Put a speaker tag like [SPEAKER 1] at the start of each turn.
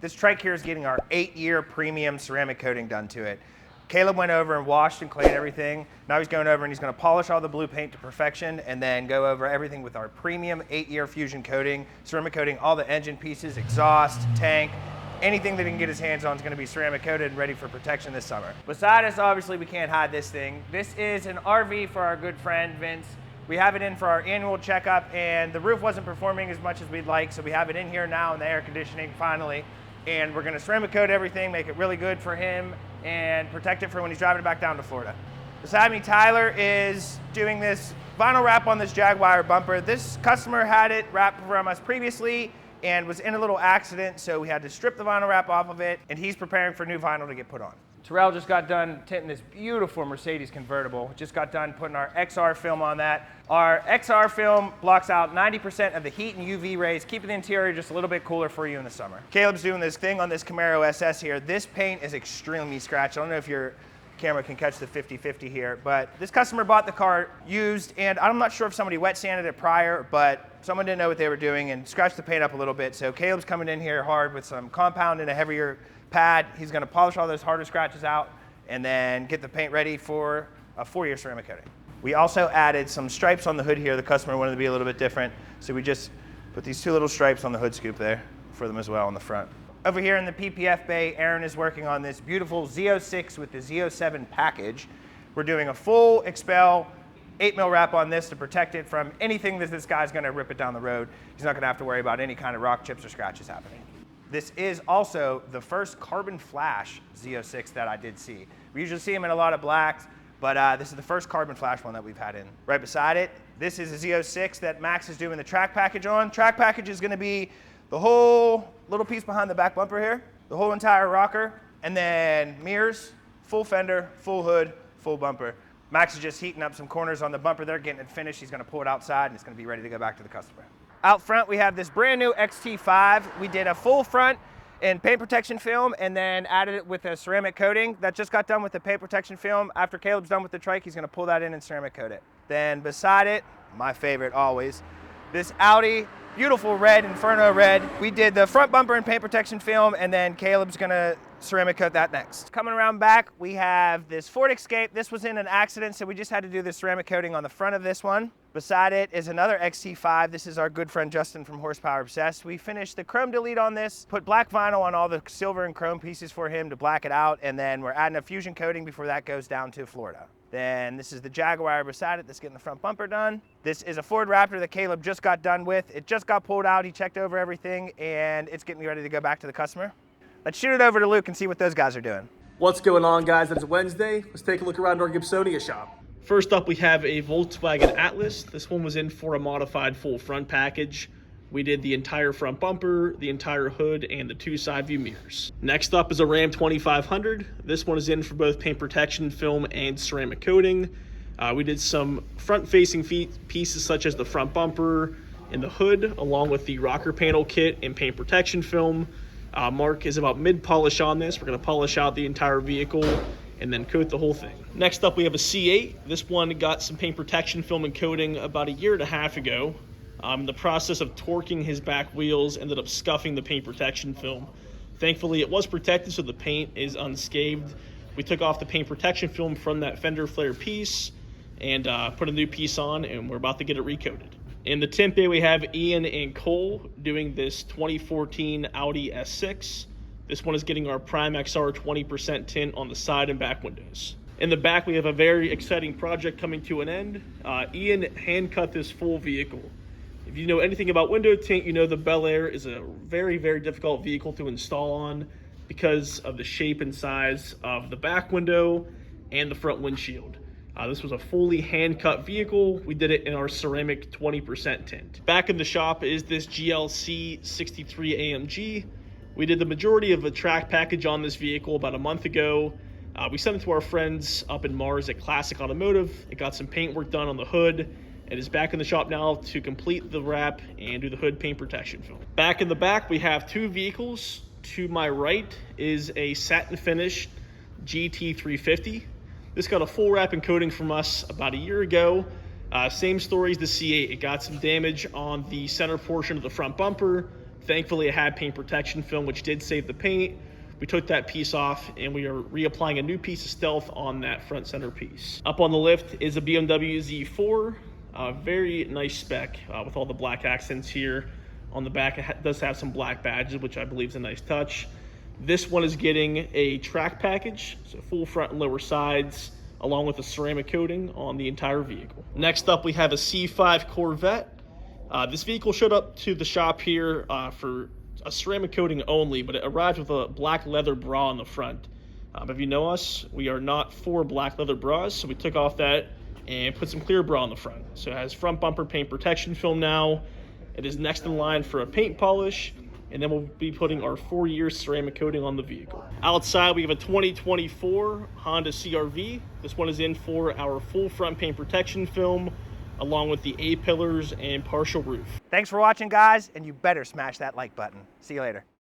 [SPEAKER 1] This trike here is getting our 8-year premium ceramic coating done to it. Caleb went over and washed and cleaned everything. Now he's going over and he's going to polish all the blue paint to perfection and then go over everything with our premium 8-year fusion coating, ceramic coating, all the engine pieces, exhaust, tank, anything that he can get his hands on is going to be ceramic coated and ready for protection this summer. Beside us, obviously, we can't hide this thing. This is an RV for our good friend, Vince. We have it in for our annual checkup, and the roof wasn't performing as much as we'd like, so we have it in here now in the air conditioning, finally. And we're going to ceramic coat everything, make it really good for him, and protect it for when he's driving it back down to Florida. Beside me, Tyler is doing this vinyl wrap on this Jaguar bumper. This customer had it wrapped from us previously and was in a little accident, so we had to strip the vinyl wrap off of it, and he's preparing for new vinyl to get put on. Terrell just got done tinting this beautiful Mercedes convertible. Just got done putting our XR film on that. Our XR film blocks out 90% of the heat and UV rays, keeping the interior just a little bit cooler for you in the summer. Caleb's doing this thing on this Camaro SS here. This paint is extremely scratched. I don't know if your camera can catch the 50-50 here, but this customer bought the car used, and I'm not sure if somebody wet sanded it prior, but someone didn't know what they were doing and scratched the paint up a little bit. So Caleb's coming in here hard with some compound and a heavier pad. He's going to polish all those harder scratches out and then get the paint ready for a 4-year ceramic coating. We also added some stripes on the hood here. The customer wanted to be a little bit different, so we just put these 2 little stripes on the hood scoop there for them as well on the front. Over here in the PPF bay, Aaron is working on this beautiful Z06 with the Z07 package. We're doing a full expel 8mm wrap on this to protect it from anything that this guy's going to rip it down the road. He's not going to have to worry about any kind of rock chips or scratches happening. This is also the first carbon flash Z06 that I did see. We usually see them in a lot of blacks, but this is the first carbon flash one that we've had in. Right beside it, this is a Z06 that Max is doing the track package on. Track package is going to be the whole little piece behind the back bumper here, the whole entire rocker, and then mirrors, full fender, full hood, full bumper. Max is just heating up some corners on the bumper there, getting it finished. He's going to pull it outside, and it's going to be ready to go back to the customer. Out front, we have this brand new XT5. We did a full front in paint protection film and then added it with a ceramic coating. That just got done with the paint protection film. After Caleb's done with the trike, he's going to pull that in and ceramic coat it. Then beside it, my favorite always, this Audi beautiful red, Inferno red. We did the front bumper and paint protection film, and then Caleb's gonna ceramic coat that next. Coming around back, we have this Ford Escape. This was in an accident, so we just had to do the ceramic coating on the front of this one. Beside it is another XT5. This is our good friend Justin from Horsepower Obsessed. We finished the chrome delete on this, put black vinyl on all the silver and chrome pieces for him to black it out, and then we're adding a fusion coating before that goes down to Florida. Then this is the Jaguar beside it that's getting the front bumper done. This is a Ford Raptor that Caleb just got done with. It just got pulled out. He checked over everything, and it's getting ready to go back to the customer. Let's shoot it over to Luke and see what those guys are doing.
[SPEAKER 2] What's going on, guys? It's Wednesday. Let's take a look around our Gibsonia shop. First up, we have a Volkswagen Atlas. This one was in for a modified full front package. We did the entire front bumper, the entire hood, and the 2 side view mirrors. Next up is a Ram 2500. This one is in for both paint protection film and ceramic coating. We did some front-facing pieces such as the front bumper and the hood, along with the rocker panel kit and paint protection film. Mark is about mid-polish on this. We're going to polish out the entire vehicle and then coat the whole thing. Next up, we have a C8. This one got some paint protection film and coating about 1.5 years ago. In the process of torquing his back wheels, ended up scuffing the paint protection film. Thankfully, it was protected, so the paint is unscathed. We took off the paint protection film from that fender flare piece and put a new piece on, and we're about to get it recoated. In the tint bay, we have Ian and Cole doing this 2014 Audi S6. This one is getting our Prime XR 20% tint on the side and back windows. In the back, we have a very exciting project coming to an end. Ian hand cut this full vehicle. If you know anything about window tint, you know the Bel Air is a very, very difficult vehicle to install on because of the shape and size of the back window and the front windshield. This was a fully hand-cut vehicle. We did it in our ceramic 20% tint. Back in the shop is this GLC 63 AMG. We did the majority of the track package on this vehicle about a month ago. We sent it to our friends up in Mars at Classic Automotive. It got some paint work done on the hood. It is back in the shop now to complete the wrap and do the hood paint protection film. Back in the back, we have 2 vehicles. To my right is a satin finish GT350. This got a full wrap and coating from us about 1 year ago. Same story as the C8. It got some damage on the center portion of the front bumper Thankfully, it had paint protection film, which did save the paint. We took that piece off and we are reapplying a new piece of stealth on that front center piece. Up on the lift is a BMW Z4, very nice spec with all the black accents here. On the back, it does have some black badges, which I believe is a nice touch. This one is getting a track package, so full front and lower sides, along with a ceramic coating on the entire vehicle. Next up, we have a C5 Corvette. This vehicle showed up to the shop here for a ceramic coating only, but it arrived with a black leather bra on the front. If you know us, we are not for black leather bras, so we took off that and put some clear bra on the front. So it has front bumper paint protection film now. It is next in line for a paint polish, and then we'll be putting our 4-year ceramic coating on the vehicle. Outside, we have a 2024 Honda CR-V. This one is in for our full front paint protection film, along with the A-pillars and partial roof.
[SPEAKER 1] Thanks for watching, guys, and you better smash that like button. See you later.